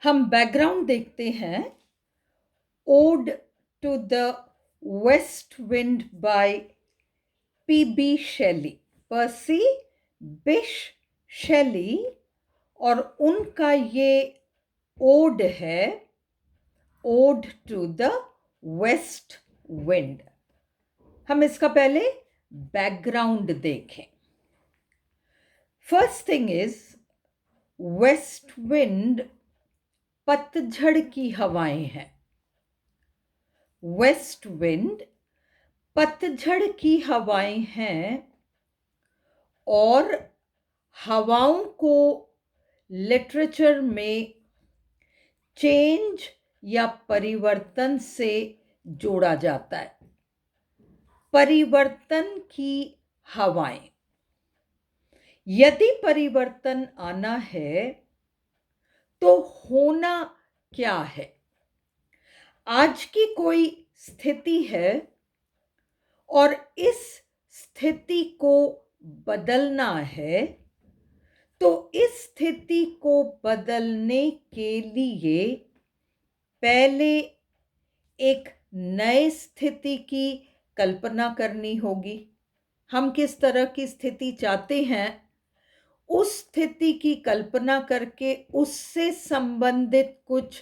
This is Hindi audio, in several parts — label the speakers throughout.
Speaker 1: हम बैकग्राउंड देखते हैं। Ode to the west wind by PB Shelley, Percy Bysshe Shelley, और उनका ये ओड है, ode to the west wind. हम इसका पहले बैकग्राउंड देखें। First thing is, west wind पतझड़ की हवाएं हैं। वेस्ट विंड पतझड़ की हवाएं हैं और हवाओं को लिटरेचर में चेंज या परिवर्तन से जोड़ा जाता है। परिवर्तन की हवाएं, यदि परिवर्तन आना है तो होना क्या है? आज की कोई स्थिति है और इस स्थिति को बदलना है, तो इस स्थिति को बदलने के लिए पहले एक नए स्थिति की कल्पना करनी होगी। हम किस तरह की स्थिति चाहते हैं, उस स्थिति की कल्पना करके उससे संबंधित कुछ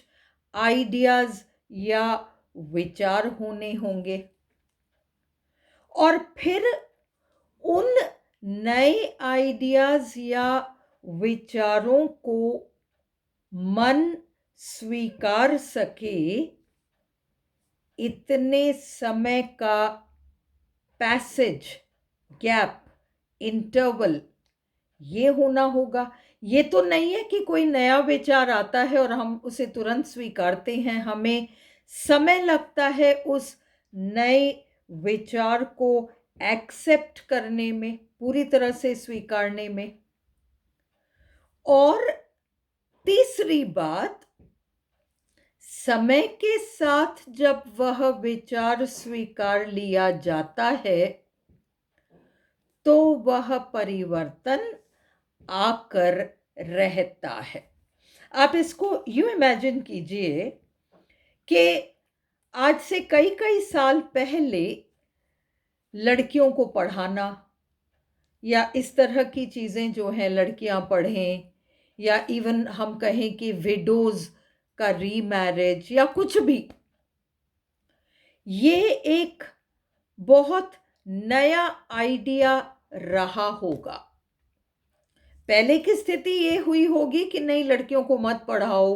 Speaker 1: आइडियाज या विचार होने होंगे, और फिर उन नए आइडियाज या विचारों को मन स्वीकार सके, इतने समय का पैसेज, गैप, इंटरवल ये होना होगा। ये तो नहीं है कि कोई नया विचार आता है और हम उसे तुरंत स्वीकारते हैं। हमें समय लगता है उस नए विचार को एक्सेप्ट करने में, पूरी तरह से स्वीकारने में। और तीसरी बात, समय के साथ जब वह विचार स्वीकार लिया जाता है तो वह परिवर्तन आकर रहता है। आप इसको यूं इमेजिन कीजिए कि आज से कई कई साल पहले लड़कियों को पढ़ाना या इस तरह की चीज़ें जो हैं, लड़कियां पढ़ें, या इवन हम कहें कि विडोज का रीमैरिज या कुछ भी, ये एक बहुत नया आइडिया रहा होगा। पहले की स्थिति ये हुई होगी कि नहीं, लड़कियों को मत पढ़ाओ,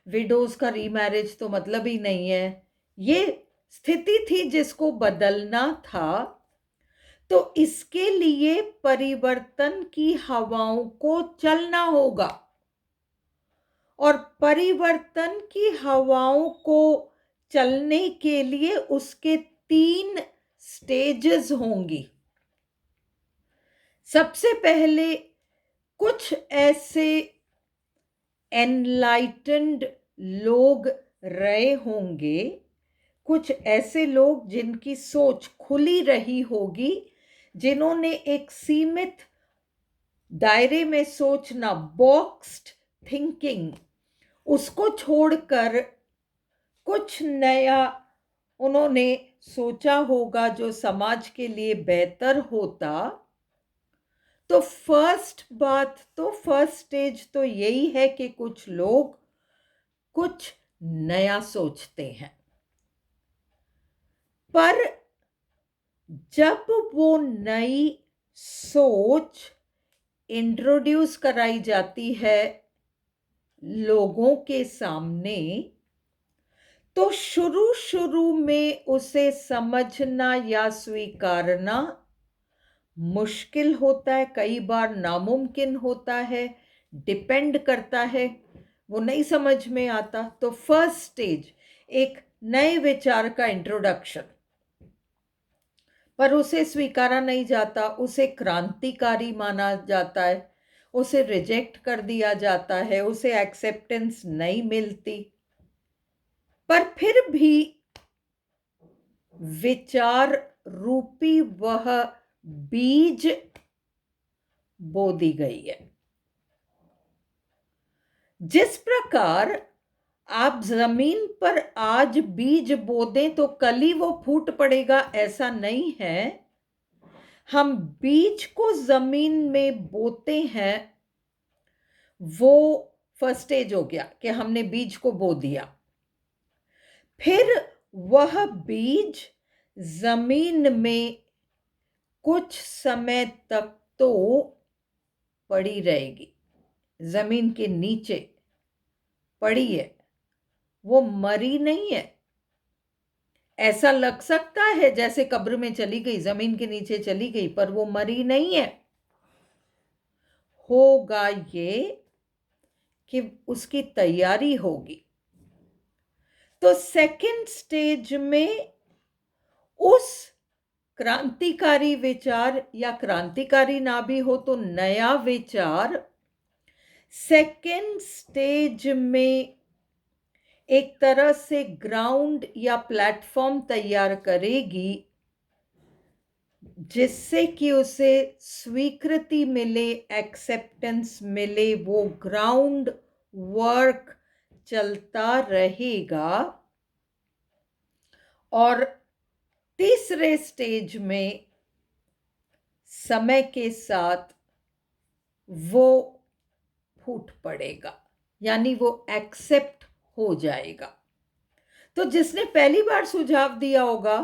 Speaker 1: विडोज का रीमैरिज तो मतलब ही नहीं है। ये स्थिति थी जिसको बदलना था। तो इसके लिए परिवर्तन की हवाओं को चलना होगा, और परिवर्तन की हवाओं को चलने के लिए उसके 3 स्टेजेस होंगी। सबसे पहले कुछ ऐसे एनलाइटेंड लोग रहे होंगे, कुछ ऐसे लोग जिनकी सोच खुली रही होगी, जिन्होंने एक सीमित दायरे में सोचना, बॉक्स्ड थिंकिंग, उसको छोड़कर कुछ नया उन्होंने सोचा होगा जो समाज के लिए बेहतर होता। तो फर्स्ट स्टेज तो यही है कि कुछ लोग कुछ नया सोचते हैं, पर जब वो नई सोच इंट्रोड्यूस कराई जाती है लोगों के सामने, तो शुरू में उसे समझना या स्वीकारना मुश्किल होता है, कई बार नामुमकिन होता है, डिपेंड करता है, वो नहीं समझ में आता। तो फर्स्ट स्टेज एक नए विचार का इंट्रोडक्शन, पर उसे स्वीकारा नहीं जाता, उसे क्रांतिकारी माना जाता है, उसे रिजेक्ट कर दिया जाता है, उसे एक्सेप्टेंस नहीं मिलती। पर फिर भी विचार रूपी वह बीज बो दी गई है। जिस प्रकार आप जमीन पर आज बीज बो दें तो कल ही वो फूट पड़ेगा, ऐसा नहीं है। हम बीज को जमीन में बोते हैं, वो फर्स्ट स्टेज हो गया कि हमने बीज को बो दिया। फिर वह बीज जमीन में कुछ समय तक तो पड़ी रहेगी, जमीन के नीचे पड़ी है, वो मरी नहीं है। ऐसा लग सकता है जैसे कब्र में चली गई, जमीन के नीचे चली गई, पर वो मरी नहीं है। होगा ये कि उसकी तैयारी होगी। तो सेकंड स्टेज में उस क्रांतिकारी विचार, या क्रांतिकारी ना भी हो तो नया विचार, सेकंड स्टेज में एक तरह से ग्राउंड या प्लेटफॉर्म तैयार करेगी, जिससे कि उसे स्वीकृति मिले, एक्सेप्टेंस मिले, वो ग्राउंड वर्क चलता रहेगा। और तीसरे स्टेज में समय के साथ वो फूट पड़ेगा, यानी वो एक्सेप्ट हो जाएगा। तो जिसने पहली बार सुझाव दिया होगा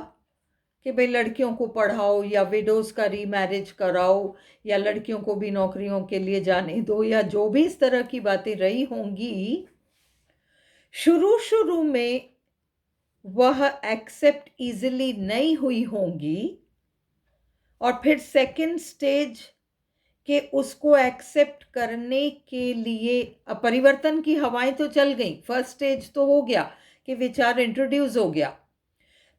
Speaker 1: कि भाई लड़कियों को पढ़ाओ, या विडोज का रीमैरिज कराओ, या लड़कियों को भी नौकरियों के लिए जाने दो, या जो भी इस तरह की बातें रही होंगी, शुरू में वह एक्सेप्ट इजीली नहीं हुई होंगी। और फिर सेकंड स्टेज के उसको एक्सेप्ट करने के लिए परिवर्तन की हवाएं तो चल गई, फर्स्ट स्टेज तो हो गया कि विचार इंट्रोड्यूस हो गया।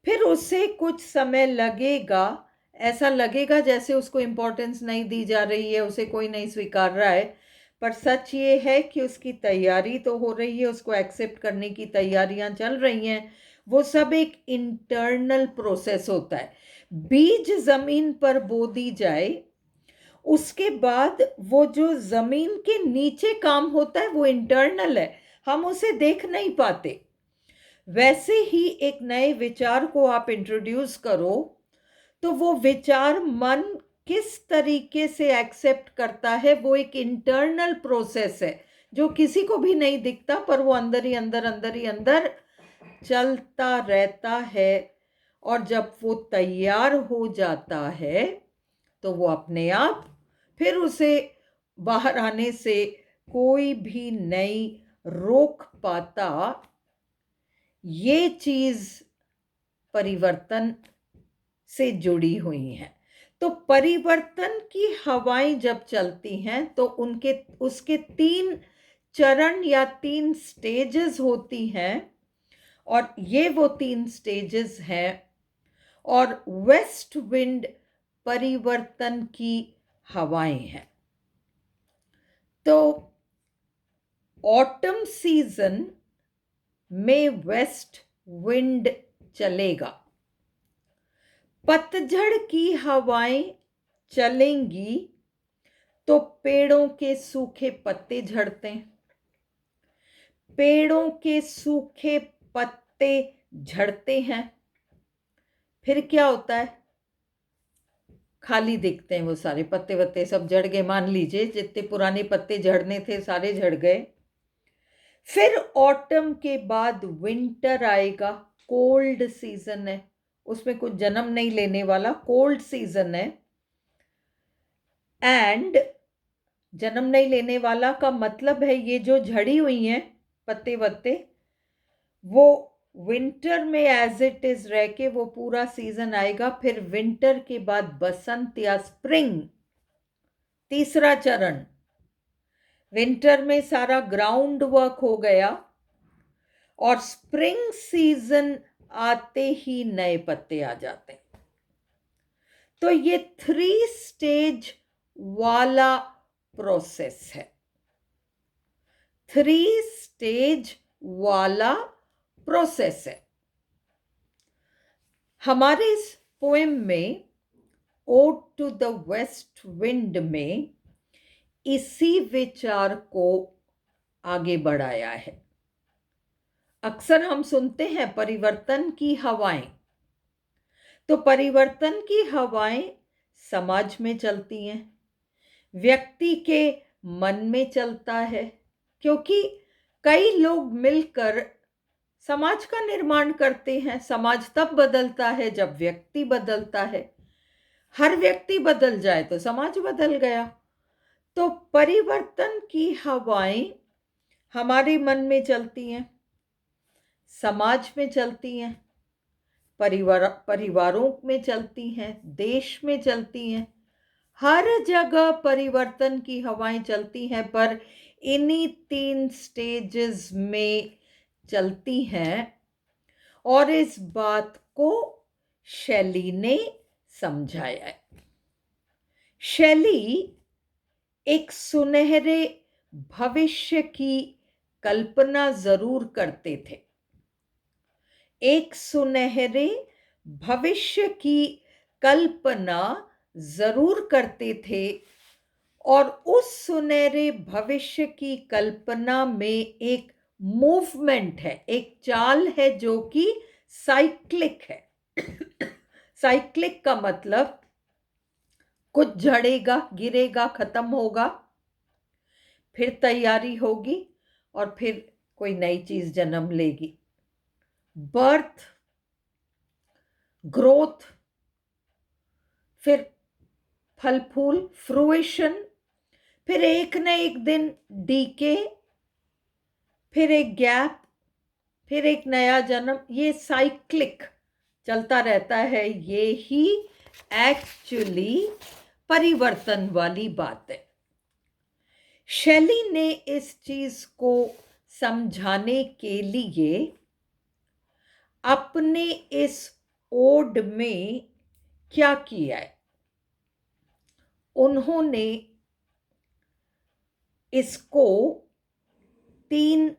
Speaker 1: फिर उसे कुछ समय लगेगा, ऐसा लगेगा जैसे उसको इम्पोर्टेंस नहीं दी जा रही है, उसे कोई नहीं स्वीकार रहा है, पर सच ये है कि उसकी तैयारी तो हो रही है, उसको एक्सेप्ट करने की तैयारियां चल रही हैं। वो सब एक इंटरनल प्रोसेस होता है। बीज जमीन पर बो दी जाए, उसके बाद वो जो जमीन के नीचे काम होता है वो इंटरनल है, हम उसे देख नहीं पाते। वैसे ही एक नए विचार को आप इंट्रोड्यूस करो तो वो विचार मन किस तरीके से एक्सेप्ट करता है, वो एक इंटरनल प्रोसेस है जो किसी को भी नहीं दिखता, पर वो अंदर ही अंदर चलता रहता है। और जब वो तैयार हो जाता है तो वो अपने आप फिर उसे बाहर आने से कोई भी नहीं रोक पाता। ये चीज परिवर्तन से जुड़ी हुई हैं। तो परिवर्तन की हवाएं जब चलती हैं तो उसके 3 चरण या 3 स्टेजेस होती हैं, और ये वो 3 स्टेजेस हैं। और वेस्ट विंड परिवर्तन की हवाएं हैं। तो ऑटम सीजन में वेस्ट विंड चलेगा, पतझड़ की हवाएं चलेंगी तो पेड़ों के सूखे पत्ते झड़ते हैं। पेड़ों के सूखे पत्ते झड़ते हैं, फिर क्या होता है? खाली दिखते हैं, वो सारे पत्ते वत्ते सब झड़ गए, मान लीजिए जितने पुराने पत्ते झड़ने थे सारे झड़ गए। फिर ऑटम के बाद विंटर आएगा, कोल्ड सीजन है, उसमें कुछ जन्म नहीं लेने वाला, कोल्ड सीजन है। एंड जन्म नहीं लेने वाला का मतलब है ये जो झड़ी हुई हैं पत्ते वत्ते, वो विंटर में एज इट इज रह के वो पूरा सीजन आएगा। फिर विंटर के बाद बसंत या स्प्रिंग, तीसरा चरण। विंटर में सारा ग्राउंड वर्क हो गया और स्प्रिंग सीजन आते ही नए पत्ते आ जाते हैं। तो ये 3 स्टेज वाला प्रोसेस है, 3 स्टेज वाला प्रोसेस है। हमारे इस पोएम में ode to the west wind में इसी विचार को आगे बढ़ाया है। अक्सर हम सुनते हैं परिवर्तन की हवाएं। तो परिवर्तन की हवाएं समाज में चलती हैं, व्यक्ति के मन में चलता है, क्योंकि कई लोग मिलकर समाज का निर्माण करते हैं। समाज तब बदलता है जब व्यक्ति बदलता है। हर व्यक्ति बदल जाए तो समाज बदल गया। तो परिवर्तन की हवाएं हमारे मन में चलती हैं, समाज में चलती हैं, परिवारों में चलती हैं, देश में चलती हैं। हर जगह परिवर्तन की हवाएं चलती हैं, पर इन्हीं 3 स्टेजेस में चलती हैं। और इस बात को शैली ने समझाया है। शैली एक सुनहरे भविष्य की कल्पना जरूर करते थे, एक सुनहरे भविष्य की कल्पना जरूर करते थे। और उस सुनहरे भविष्य की कल्पना में एक मूवमेंट है, एक चाल है जो कि साइक्लिक है। साइक्लिक का मतलब कुछ झड़ेगा, गिरेगा, खत्म होगा, फिर तैयारी होगी और फिर कोई नई चीज जन्म लेगी। बर्थ, ग्रोथ, फिर फल फूल, फ्रूएशन, फिर एक न एक दिन डीके, फिर एक गैप, फिर एक नया जन्म। ये साइक्लिक चलता रहता है। ये ही एक्चुअली परिवर्तन वाली बात है। शैली ने इस चीज को समझाने के लिए अपने इस ओड में क्या किया है, उन्होंने इसको 3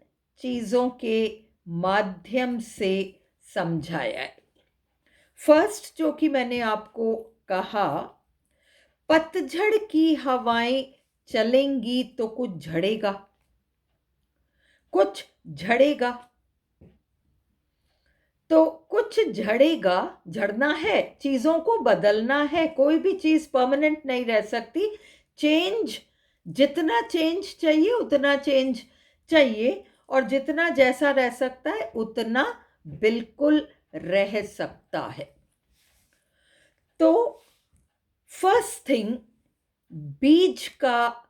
Speaker 1: चीजों के माध्यम से समझाया है। फर्स्ट, जो कि मैंने आपको कहा, पतझड़ की हवाएं चलेंगी तो कुछ झड़ेगा, कुछ झड़ेगा। तो कुछ झड़ेगा, झड़ना है, चीजों को बदलना है। कोई भी चीज परमानेंट नहीं रह सकती। चेंज, जितना चेंज चाहिए उतना चेंज चाहिए, और जितना जैसा रह सकता है उतना बिल्कुल रह सकता है। तो फर्स्ट थिंग, बीज का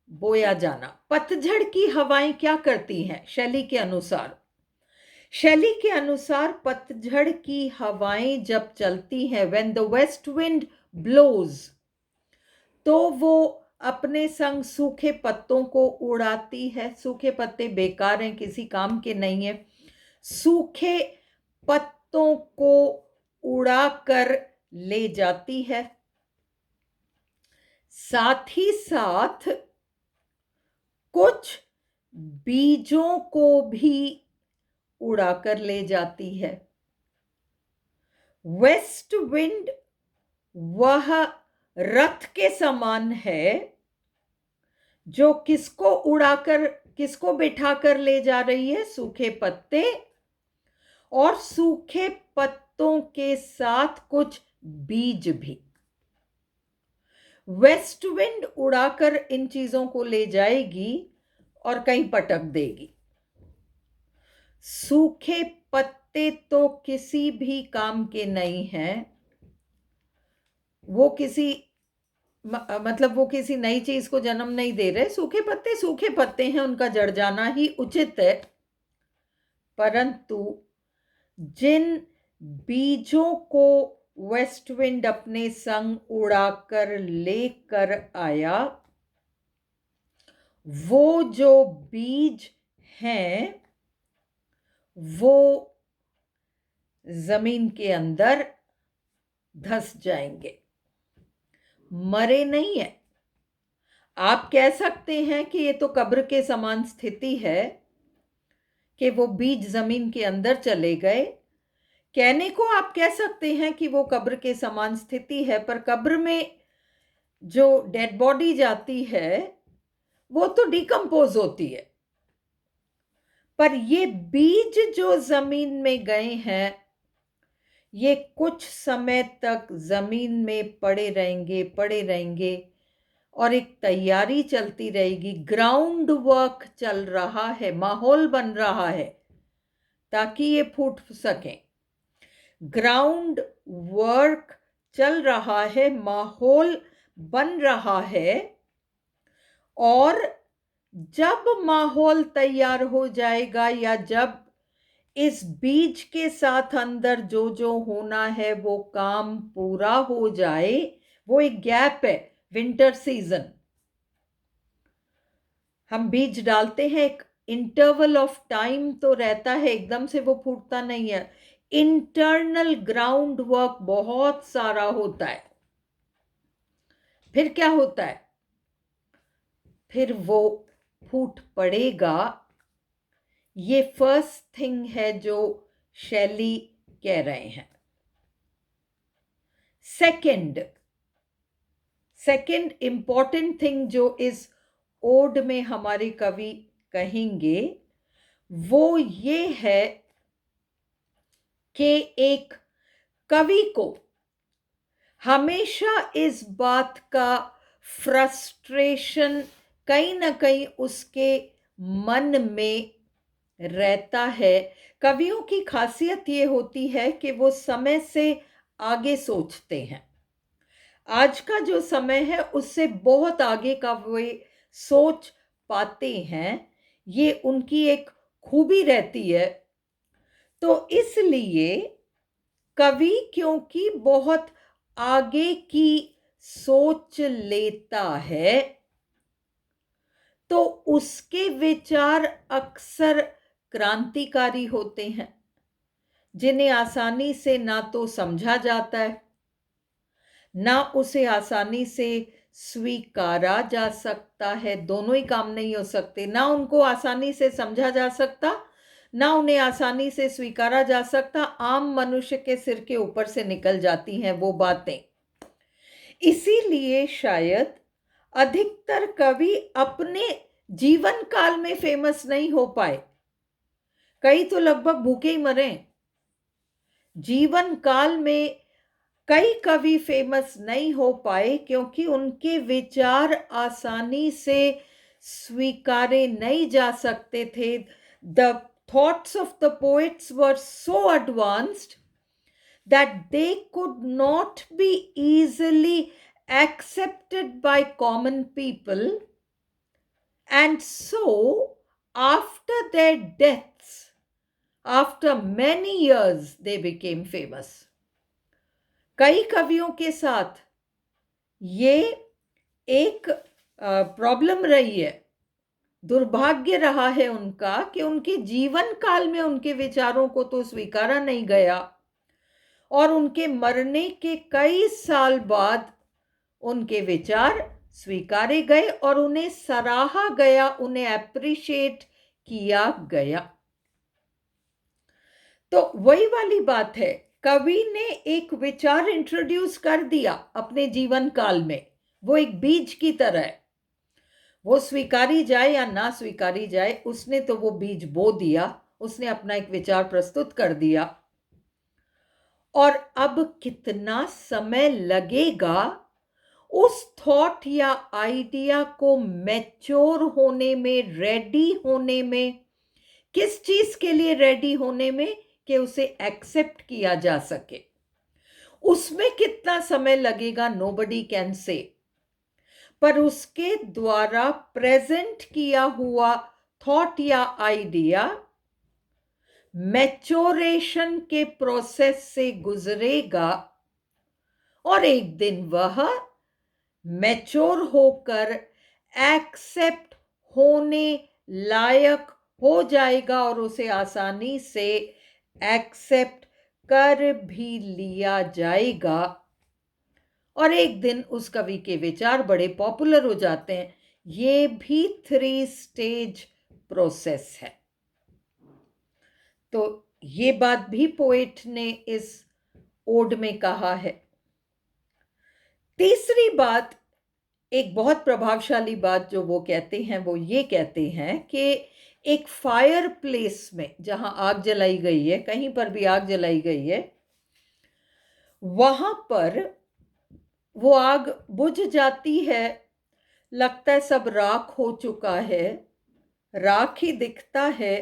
Speaker 1: बोया जाना। पतझड़ की हवाएं क्या करती हैं शैली के अनुसार? शैली के अनुसार पतझड़ की हवाएं जब चलती हैं, when the west wind blows, तो वो अपने संग सूखे पत्तों को उड़ाती है। सूखे पत्ते बेकार हैं, किसी काम के नहीं है। सूखे पत्तों को उड़ाकर ले जाती है, साथ ही साथ कुछ बीजों को भी उड़ाकर ले जाती है। वेस्ट विंड वह रथ के समान है जो किसको उड़ाकर, किसको बिठाकर ले जा रही है? सूखे पत्ते, और सूखे पत्तों के साथ कुछ बीज भी। वेस्ट विंड उड़ाकर इन चीजों को ले जाएगी और कहीं पटक देगी। सूखे पत्ते तो किसी भी काम के नहीं हैं। वो किसी मतलब वो किसी नई चीज को जन्म नहीं दे रहे। सूखे पत्ते हैं, उनका जड़ जाना ही उचित है। परंतु जिन बीजों को वेस्ट विंड अपने संग उड़ाकर लेकर आया, वो जो बीज हैं वो जमीन के अंदर धंस जाएंगे, मरे नहीं है। आप कह सकते हैं कि ये तो कब्र के समान स्थिति है कि वो बीज जमीन के अंदर चले गए। कहने को आप कह सकते हैं कि वो कब्र के समान स्थिति है, पर कब्र में जो डेड बॉडी जाती है वो तो डिकम्पोज होती है। पर ये बीज जो जमीन में गए हैं, ये कुछ समय तक जमीन में पड़े रहेंगे और एक तैयारी चलती रहेगी, ग्राउंड वर्क चल रहा है, माहौल बन रहा है ताकि ये फूट सकें। ग्राउंड वर्क चल रहा है, माहौल बन रहा है, और जब माहौल तैयार हो जाएगा या जब इस बीज के साथ अंदर जो जो होना है वो काम पूरा हो जाए, वो एक गैप है, विंटर सीजन, हम बीज डालते हैं, एक इंटरवल ऑफ टाइम तो रहता है, एकदम से वो फूटता नहीं है, इंटरनल ग्राउंड वर्क बहुत सारा होता है। फिर क्या होता है, फिर वो फूट पड़ेगा। ये फर्स्ट थिंग है जो शैली कह रहे हैं। सेकंड इंपॉर्टेंट थिंग जो इस ओड में हमारे कवि कहेंगे वो ये है कि एक कवि को हमेशा इस बात का फ्रस्ट्रेशन कहीं ना कहीं उसके मन में रहता है। कवियों की खासियत ये होती है कि वो समय से आगे सोचते हैं। आज का जो समय है उससे बहुत आगे का वे सोच पाते हैं, ये उनकी एक खूबी रहती है। तो इसलिए कवि क्योंकि बहुत आगे की सोच लेता है, तो उसके विचार अक्सर क्रांतिकारी होते हैं, जिन्हें आसानी से ना तो समझा जाता है, ना उसे आसानी से स्वीकारा जा सकता है। दोनों ही काम नहीं हो सकते, ना उनको आसानी से समझा जा सकता, ना उन्हें आसानी से स्वीकारा जा सकता। आम मनुष्य के सिर के ऊपर से निकल जाती हैं वो बातें। इसीलिए शायद अधिकतर कवि अपने जीवन काल में फेमस नहीं हो पाए, कई तो लगभग भूखे ही मरे। जीवन काल में कई कवि फेमस नहीं हो पाए क्योंकि उनके विचार आसानी से स्वीकारे नहीं जा सकते थे। The thoughts of the poets were so advanced that they could not be easily accepted by common people, and so after their deaths, after many years, they became famous. कई कवियों के साथ ये एक प्रॉब्लम रही है, दुर्भाग्य रहा है उनका कि उनके जीवन काल में उनके विचारों को तो स्वीकारा नहीं गया, और उनके मरने के कई साल बाद उनके विचार स्वीकारे गए और उन्हें सराहा गया, उन्हें एप्रिशिएट किया गया। तो वही वाली बात है, कवि ने एक विचार इंट्रोड्यूस कर दिया अपने जीवन काल में, वो एक बीज की तरह है, वो स्वीकारी जाए या ना स्वीकारी जाए, उसने तो वो बीज बो दिया, उसने अपना एक विचार प्रस्तुत कर दिया। और अब कितना समय लगेगा उस थॉट या आइडिया को मैच्योर होने में, रेडी होने में, किस चीज के लिए रेडी होने में, कि उसे एक्सेप्ट किया जा सके, उसमें कितना समय लगेगा नोबडी कैन से। पर उसके द्वारा प्रेजेंट किया हुआ थॉट या आइडिया मैच्योरेशन के प्रोसेस से गुजरेगा और एक दिन वह मैच्योर होकर एक्सेप्ट होने लायक हो जाएगा और उसे आसानी से एक्सेप्ट कर भी लिया जाएगा, और एक दिन उस कवि के विचार बड़े पॉपुलर हो जाते हैं। ये भी 3 स्टेज प्रोसेस है। तो ये बात भी पोएट ने इस ओड में कहा है। तीसरी बात एक बहुत प्रभावशाली बात जो वो कहते हैं वो ये कहते हैं कि एक फायर प्लेस में जहां आग जलाई गई है, कहीं पर भी आग जलाई गई है, वहां पर वो आग बुझ जाती है, लगता है सब राख हो चुका है, राख ही दिखता है,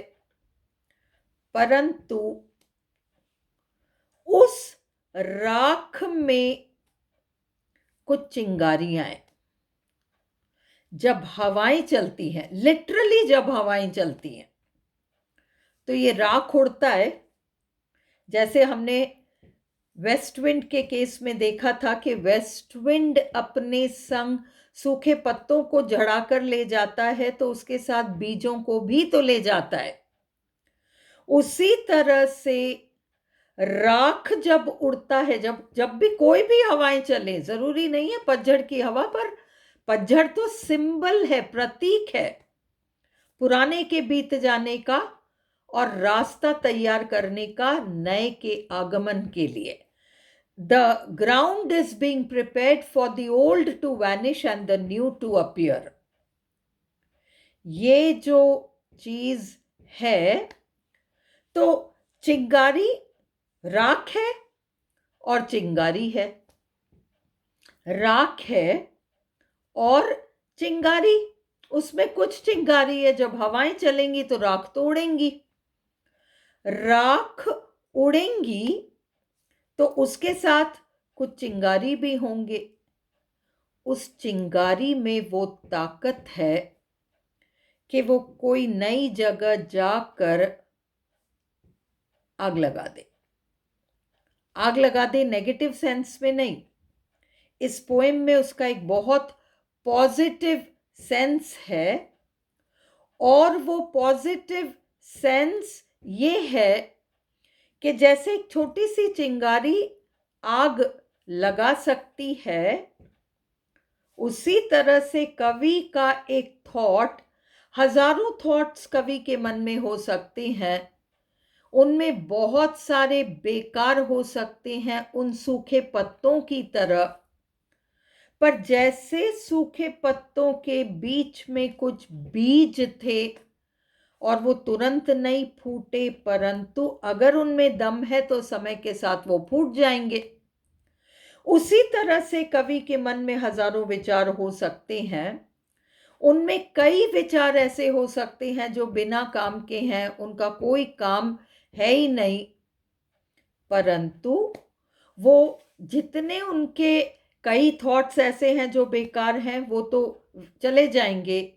Speaker 1: परंतु उस राख में कुछ चिंगारियां हैं। जब हवाएं चलती हैं, लिटरली जब हवाएं चलती हैं, तो ये राख उड़ता है। जैसे हमने वेस्ट विंड के केस में देखा था कि वेस्ट विंड अपने संग सूखे पत्तों को झड़ा कर ले जाता है, तो उसके साथ बीजों को भी तो ले जाता है। उसी तरह से राख जब उड़ता है, जब जब भी कोई भी हवाएं चले, जरूरी नहीं है पतझड़ की हवा, पर पतझड़ तो सिंबल है, प्रतीक है पुराने के बीत जाने का और रास्ता तैयार करने का नए के आगमन के लिए। The ground is being prepared for the old to vanish and the new to appear. ये जो चीज है, तो चिंगारी राख है और चिंगारी है, राख है और चिंगारी, उसमें कुछ चिंगारी है। जब हवाएं चलेंगी तो राख तो उड़ेंगी, राख उड़ेंगी तो उसके साथ कुछ चिंगारी भी होंगे। उस चिंगारी में वो ताकत है कि वो कोई नई जगह जाकर आग लगा दे। आग लगा दे नेगेटिव सेंस में नहीं, इस पोएम में उसका एक बहुत पॉजिटिव सेंस है। और वो पॉजिटिव सेंस ये है कि जैसे एक छोटी सी चिंगारी आग लगा सकती है, उसी तरह से कवि का एक थॉट, हजारों थॉट्स कवि के मन में हो सकते हैं, उनमें बहुत सारे बेकार हो सकते हैं उन सूखे पत्तों की तरह, पर जैसे सूखे पत्तों के बीच में कुछ बीज थे और वो तुरंत नहीं फूटे, परंतु अगर उनमें दम है तो समय के साथ वो फूट जाएंगे। उसी तरह से कवि के मन में हजारों विचार हो सकते हैं, उनमें कई विचार ऐसे हो सकते हैं जो बिना काम के हैं, उनका कोई काम है ही नहीं, परंतु वो जितने उनके कई थॉट्स ऐसे हैं जो बेकार हैं, वो तो चले जाएंगे।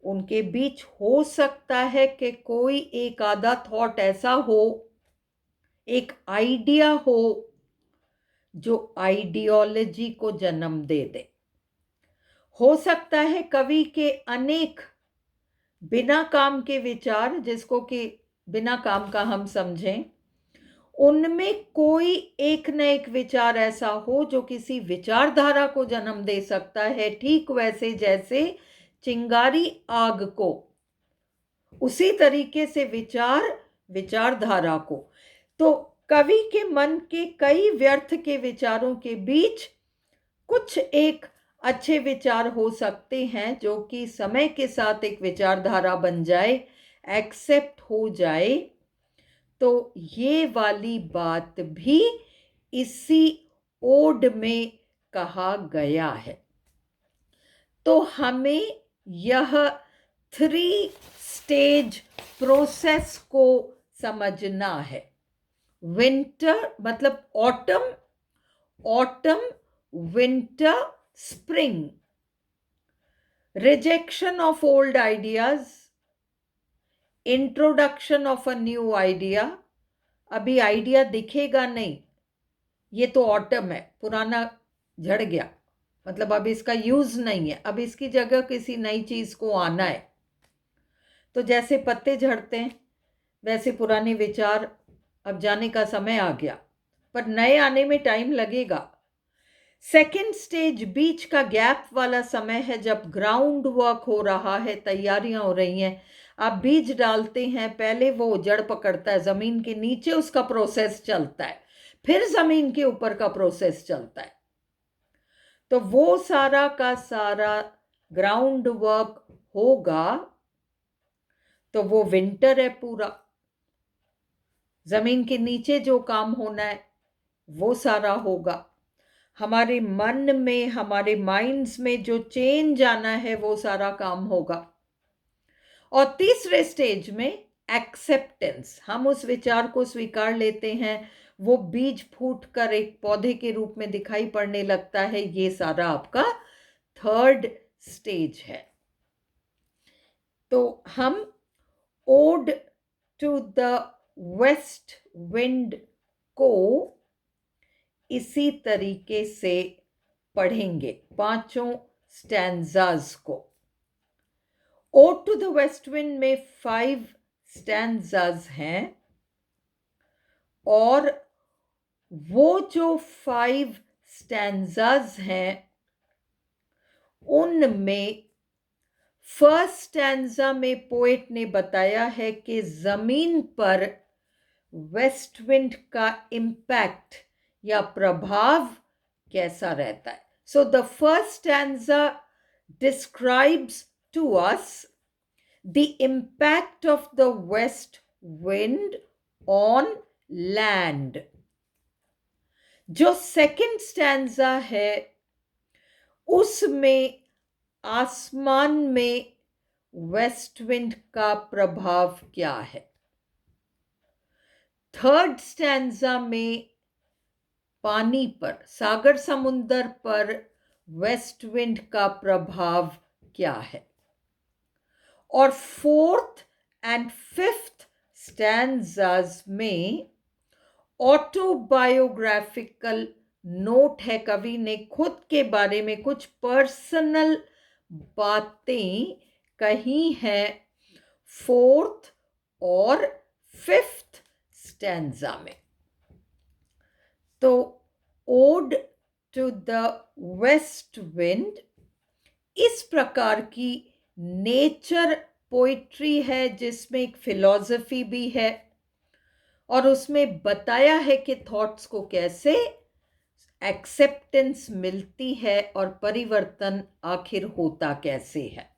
Speaker 1: उनके बीच हो सकता है कि कोई एक आधा थॉट ऐसा हो, एक आइडिया हो जो आइडियोलॉजी को जन्म दे दे। हो सकता है कवि के अनेक बिना काम के विचार, जिसको कि बिना काम का हम समझें, उनमें कोई एक न एक विचार ऐसा हो जो किसी विचारधारा को जन्म दे सकता है, ठीक वैसे जैसे चिंगारी आग को, उसी तरीके से विचार विचारधारा को। तो कवि के मन के कई व्यर्थ के विचारों के बीच कुछ एक अच्छे विचार हो सकते हैं जो कि समय के साथ एक विचारधारा बन जाए, एक्सेप्ट हो जाए। तो ये वाली बात भी इसी ओड में कहा गया है। तो हमें यह 3 स्टेज प्रोसेस को समझना है। विंटर मतलब autumn, autumn winter spring, rejection of old ideas, introduction of a new idea. अभी आइडिया दिखेगा नहीं, ये तो ऑटम है, पुराना झड़ गया, मतलब अब इसका यूज नहीं है, अब इसकी जगह किसी नई चीज को आना है। तो जैसे पत्ते झड़ते हैं, वैसे पुराने विचार अब जाने का समय आ गया, पर नए आने में टाइम लगेगा। सेकेंड स्टेज बीच का गैप वाला समय है, जब ग्राउंड वर्क हो रहा है, तैयारियां हो रही हैं, आप बीज डालते हैं, पहले वो जड़ पकड़ता है, जमीन के नीचे उसका प्रोसेस चलता है, फिर जमीन के ऊपर का प्रोसेस चलता है। तो वो सारा का सारा ग्राउंड वर्क होगा, तो वो विंटर है पूरा। जमीन के नीचे जो काम होना है वो सारा होगा। हमारे मन में, हमारे माइंड्स में जो चेंज आना है वो सारा काम होगा। और तीसरे स्टेज में एक्सेप्टेंस, हम उस विचार को स्वीकार लेते हैं, वो बीज फूट कर एक पौधे के रूप में दिखाई पड़ने लगता है। ये सारा आपका थर्ड स्टेज है। तो हम ode to the west wind को इसी तरीके से पढ़ेंगे, पांचों स्टैंजाज को। Ode to the west wind में 5 स्टैंजाज हैं, और वो जो 5 स्टैंजाज हैं उनमें फर्स्ट स्टैंजा में पोएट ने बताया है कि जमीन पर वेस्ट विंड का इम्पैक्ट या प्रभाव कैसा रहता है। So the first stanza describes to us the impact of the west wind on land. जो सेकंड स्टैंजा है उसमें आसमान में वेस्ट विंड का प्रभाव क्या है। थर्ड स्टैंजा में पानी पर, सागर समुंदर पर वेस्ट विंड का प्रभाव क्या है। और फोर्थ एंड फिफ्थ स्टैंजाज में ऑटोबायोग्राफिकल नोट है, कवि ने खुद के बारे में कुछ पर्सनल बातें कही हैं फोर्थ और फिफ्थ स्टैंजा में। तो ode to the west wind इस प्रकार की नेचर पोइट्री है जिसमें एक फिलॉसफी भी है, और उसमें बताया है कि थॉट्स को कैसे एक्सेप्टेंस मिलती है और परिवर्तन आखिर होता कैसे है।